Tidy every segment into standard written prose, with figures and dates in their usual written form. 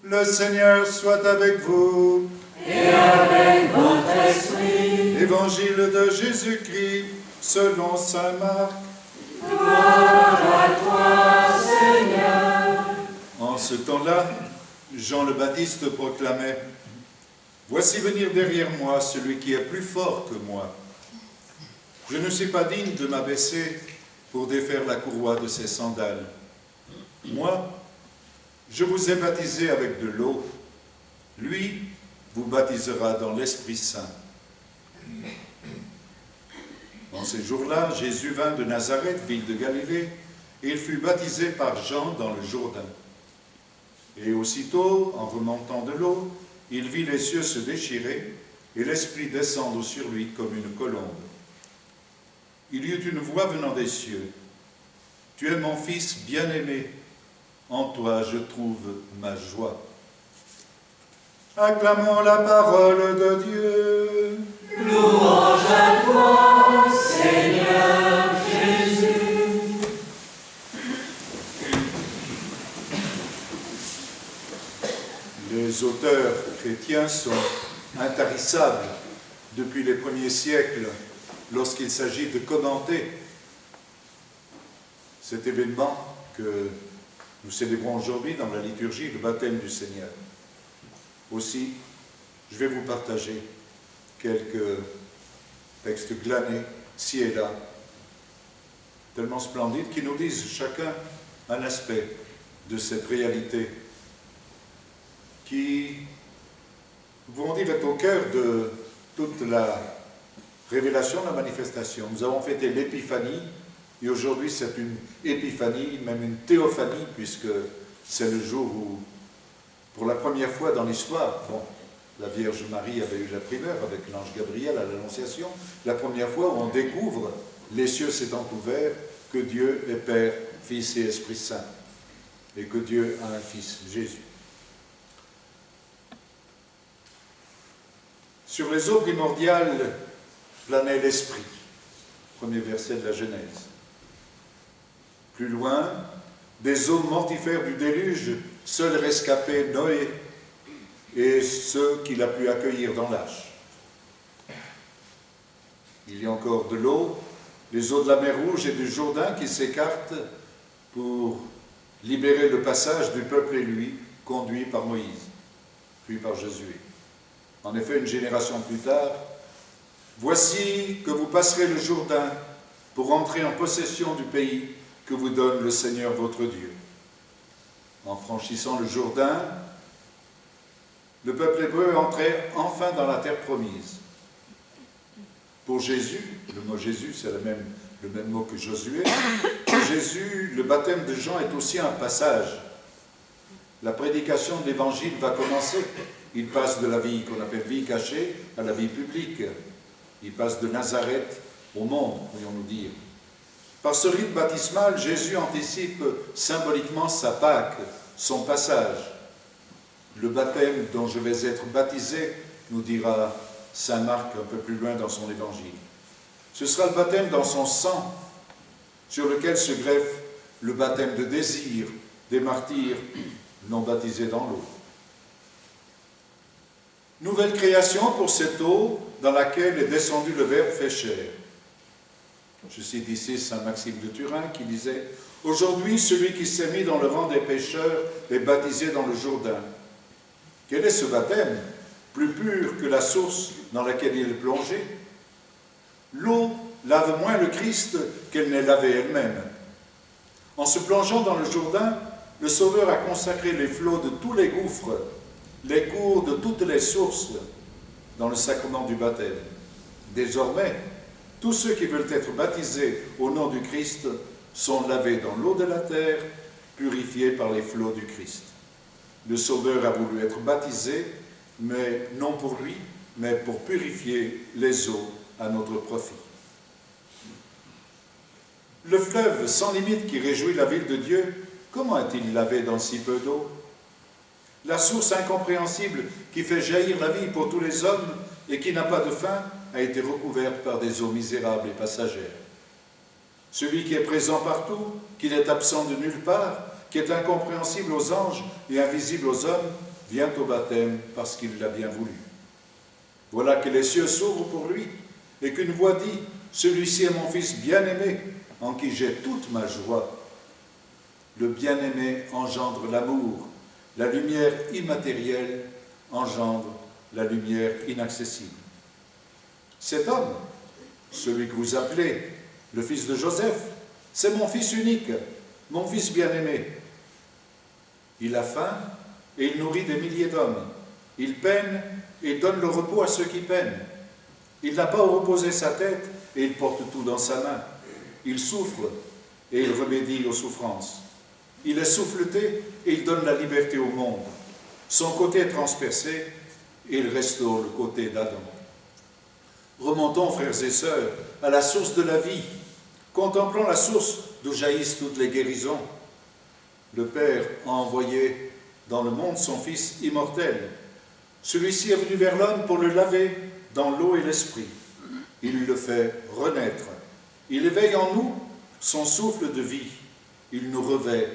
Le Seigneur soit avec vous. Et avec votre esprit. Évangile de Jésus-Christ, selon saint Marc. Gloire à toi, Seigneur. En ce temps-là, Jean le Baptiste proclamait: Voici venir derrière moi celui qui est plus fort que moi. Je ne suis pas digne de m'abaisser pour défaire la courroie de ses sandales. Moi, je vous ai baptisé avec de l'eau. Lui vous baptisera dans l'Esprit Saint. En ces jours-là, Jésus vint de Nazareth, ville de Galilée, et il fut baptisé par Jean dans le Jourdain. Et aussitôt, en remontant de l'eau, il vit les cieux se déchirer et l'Esprit descendre sur lui comme une colombe. Il y eut une voix venant des cieux. « Tu es mon Fils bien-aimé, en toi je trouve ma joie. » Acclamons la parole de Dieu. Louange à toi, Seigneur Jésus. Les auteurs chrétiens sont intarissables depuis les premiers siècles lorsqu'il s'agit de commenter cet événement que nous célébrons aujourd'hui dans la liturgie, le baptême du Seigneur. Aussi, je vais vous partager quelques textes glanés, ci et là, tellement splendides, qui nous disent chacun un aspect de cette réalité qui, vont dire, est au cœur de toute la révélation, la manifestation. Nous avons fêté l'épiphanie, et aujourd'hui c'est une épiphanie, même une théophanie, puisque c'est le jour où, pour la première fois dans l'histoire, bon, la Vierge Marie avait eu la primeur avec l'ange Gabriel à l'Annonciation, la première fois où on découvre, les cieux s'étant ouverts, que Dieu est Père, Fils et Esprit Saint, et que Dieu a un Fils, Jésus. Sur les eaux primordiales planait l'Esprit, premier verset de la Genèse. Plus loin, des eaux mortifères du déluge, seuls rescapés Noé et ceux qu'il a pu accueillir dans l'arche. Il y a encore de l'eau, les eaux de la mer Rouge et du Jourdain qui s'écartent pour libérer le passage du peuple élu, conduit par Moïse, puis par Josué. En effet, une génération plus tard, « Voici que vous passerez le Jourdain pour entrer en possession du pays que vous donne le Seigneur votre Dieu. » En franchissant le Jourdain, le peuple hébreu entrait enfin dans la terre promise. Pour Jésus, le mot Jésus, c'est le même mot que Josué, pour Jésus, le baptême de Jean est aussi un passage. La prédication de l'Évangile va commencer. Il passe de la vie qu'on appelle vie cachée à la vie publique. Il passe de Nazareth au monde, pourrions-nous dire. Par ce rite baptismal, Jésus anticipe symboliquement sa Pâque, son passage. Le baptême dont je vais être baptisé, nous dira saint Marc un peu plus loin dans son évangile. Ce sera le baptême dans son sang, sur lequel se greffe le baptême de désir des martyrs non baptisés dans l'eau. Nouvelle création pour cette eau dans laquelle est descendu le Verbe fait chair. Je cite ici saint Maxime de Turin qui disait « Aujourd'hui, celui qui s'est mis dans le rang des pécheurs est baptisé dans le Jourdain. » Quel est ce baptême, plus pur que la source dans laquelle il est plongé? L'eau lave moins le Christ qu'elle n'est lavée elle-même. En se plongeant dans le Jourdain, le Sauveur a consacré les flots de tous les gouffres, les cours de toutes les sources dans le sacrement du baptême. Désormais, tous ceux qui veulent être baptisés au nom du Christ sont lavés dans l'eau de la terre, purifiés par les flots du Christ. Le Sauveur a voulu être baptisé, mais non pour lui, mais pour purifier les eaux à notre profit. Le fleuve sans limite qui réjouit la ville de Dieu, comment est-il lavé dans si peu d'eau? La source incompréhensible qui fait jaillir la vie pour tous les hommes et qui n'a pas de fin a été recouverte par des eaux misérables et passagères. Celui qui est présent partout, qui n'est absent de nulle part, qui est incompréhensible aux anges et invisible aux hommes, vient au baptême parce qu'il l'a bien voulu. Voilà que les cieux s'ouvrent pour lui et qu'une voix dit « Celui-ci est mon Fils bien-aimé, en qui j'ai toute ma joie. » Le bien-aimé engendre l'amour, la lumière immatérielle engendre la lumière inaccessible. Cet homme, celui que vous appelez le fils de Joseph, c'est mon fils unique, mon fils bien-aimé. Il a faim et il nourrit des milliers d'hommes. Il peine et il donne le repos à ceux qui peinent. Il n'a pas à reposer sa tête et il porte tout dans sa main. Il souffre et il remédie aux souffrances. Il est souffleté et il donne la liberté au monde. Son côté est transpercé et il restaure le côté d'Adam. Remontons, frères et sœurs, à la source de la vie. Contemplons la source d'où jaillissent toutes les guérisons. Le Père a envoyé dans le monde son Fils immortel. Celui-ci est venu vers l'homme pour le laver dans l'eau et l'esprit. Il le fait renaître. Il éveille en nous son souffle de vie. Il nous revêt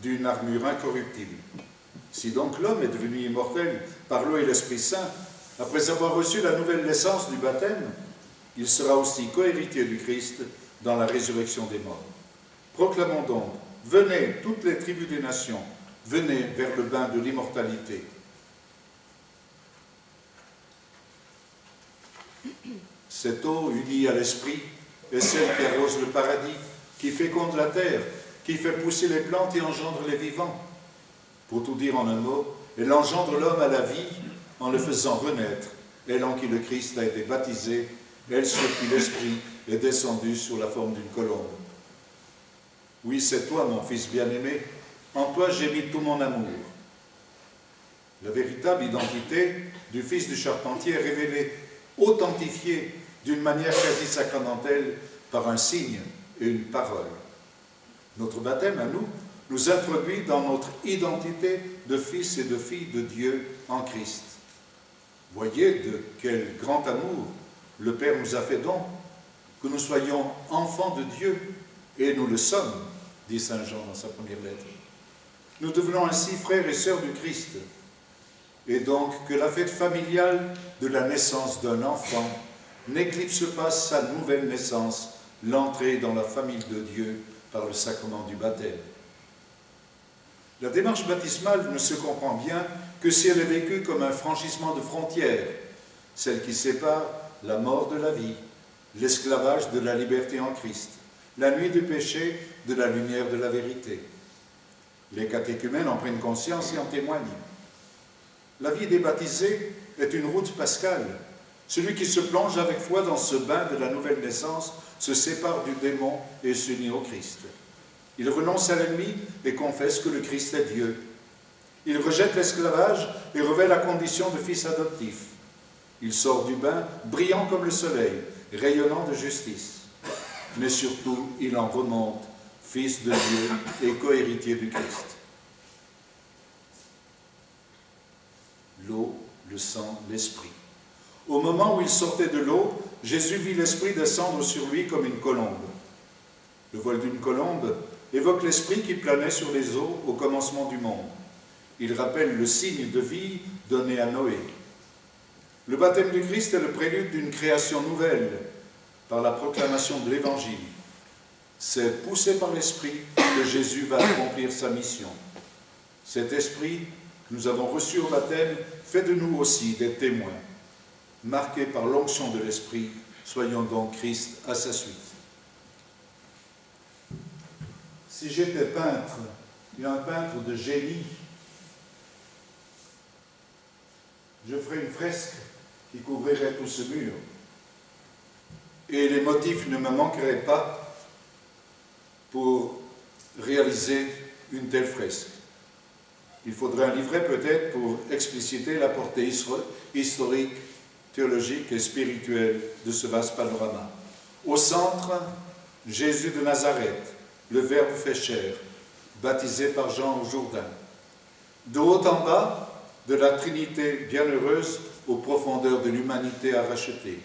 d'une armure incorruptible. Si donc l'homme est devenu immortel par l'eau et l'Esprit Saint, après avoir reçu la nouvelle naissance du baptême, il sera aussi cohéritier du Christ dans la résurrection des morts. Proclamons donc, venez toutes les tribus des nations, venez vers le bain de l'immortalité. Cette eau unie à l'Esprit est celle qui arrose le paradis, qui féconde la terre, qui fait pousser les plantes et engendre les vivants. Pour tout dire en un mot, elle engendre l'homme à la vie en le faisant renaître, elle en qui le Christ a été baptisé, elle sur qui l'Esprit est descendu sur la forme d'une colombe. Oui, c'est toi, mon Fils bien-aimé, en toi j'ai mis tout mon amour. La véritable identité du Fils du charpentier est révélée, authentifiée d'une manière quasi sacramentelle par un signe et une parole. Notre baptême à nous introduit dans notre identité de fils et de filles de Dieu en Christ. Voyez de quel grand amour le Père nous a fait don, que nous soyons enfants de Dieu, et nous le sommes, dit Saint Jean dans sa première lettre. Nous devenons ainsi frères et sœurs du Christ, et donc que la fête familiale de la naissance d'un enfant n'éclipse pas sa nouvelle naissance, l'entrée dans la famille de Dieu par le sacrement du baptême. La démarche baptismale ne se comprend bien que si elle est vécue comme un franchissement de frontières, celle qui sépare la mort de la vie, l'esclavage de la liberté en Christ, la nuit du péché de la lumière de la vérité. Les catéchumènes en prennent conscience et en témoignent. La vie des baptisés est une route pascale. Celui qui se plonge avec foi dans ce bain de la nouvelle naissance se sépare du démon et s'unit au Christ. Il renonce à l'ennemi et confesse que le Christ est Dieu. Il rejette l'esclavage et revêt la condition de fils adoptif. Il sort du bain brillant comme le soleil, rayonnant de justice. Mais surtout, il en remonte, fils de Dieu et cohéritier du Christ. L'eau, le sang, l'esprit. Au moment où il sortait de l'eau, Jésus vit l'esprit descendre sur lui comme une colombe. Le vol d'une colombe évoque l'esprit qui planait sur les eaux au commencement du monde. Il rappelle le signe de vie donné à Noé. Le baptême du Christ est le prélude d'une création nouvelle par la proclamation de l'Évangile. C'est poussé par l'Esprit que Jésus va accomplir sa mission. Cet Esprit que nous avons reçu au baptême fait de nous aussi des témoins. Marqués par l'onction de l'Esprit, soyons donc Christ à sa suite. Si j'étais peintre, et un peintre de génie, je ferais une fresque qui couvrirait tout ce mur. Et les motifs ne me manqueraient pas pour réaliser une telle fresque. Il faudrait un livret peut-être pour expliciter la portée historique, théologique et spirituelle de ce vaste panorama. Au centre, Jésus de Nazareth, le Verbe fait chair, baptisé par Jean au Jourdain. De haut en bas, de la Trinité bienheureuse aux profondeurs de l'humanité à racheter.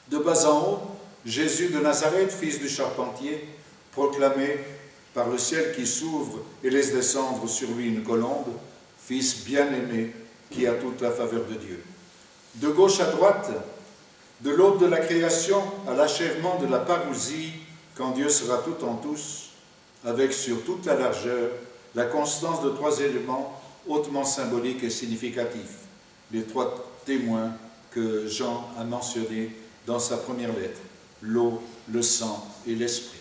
De bas en haut, Jésus de Nazareth, fils du charpentier, proclamé par le ciel qui s'ouvre et laisse descendre sur lui une colombe, Fils bien-aimé qui a toute la faveur de Dieu. De gauche à droite, de l'aube de la création à l'achèvement de la parousie, quand Dieu sera tout en tous, avec sur toute la largeur la constance de 3 éléments hautement symboliques et significatifs, les 3 témoins que Jean a mentionnés dans sa première lettre, l'eau, le sang et l'esprit.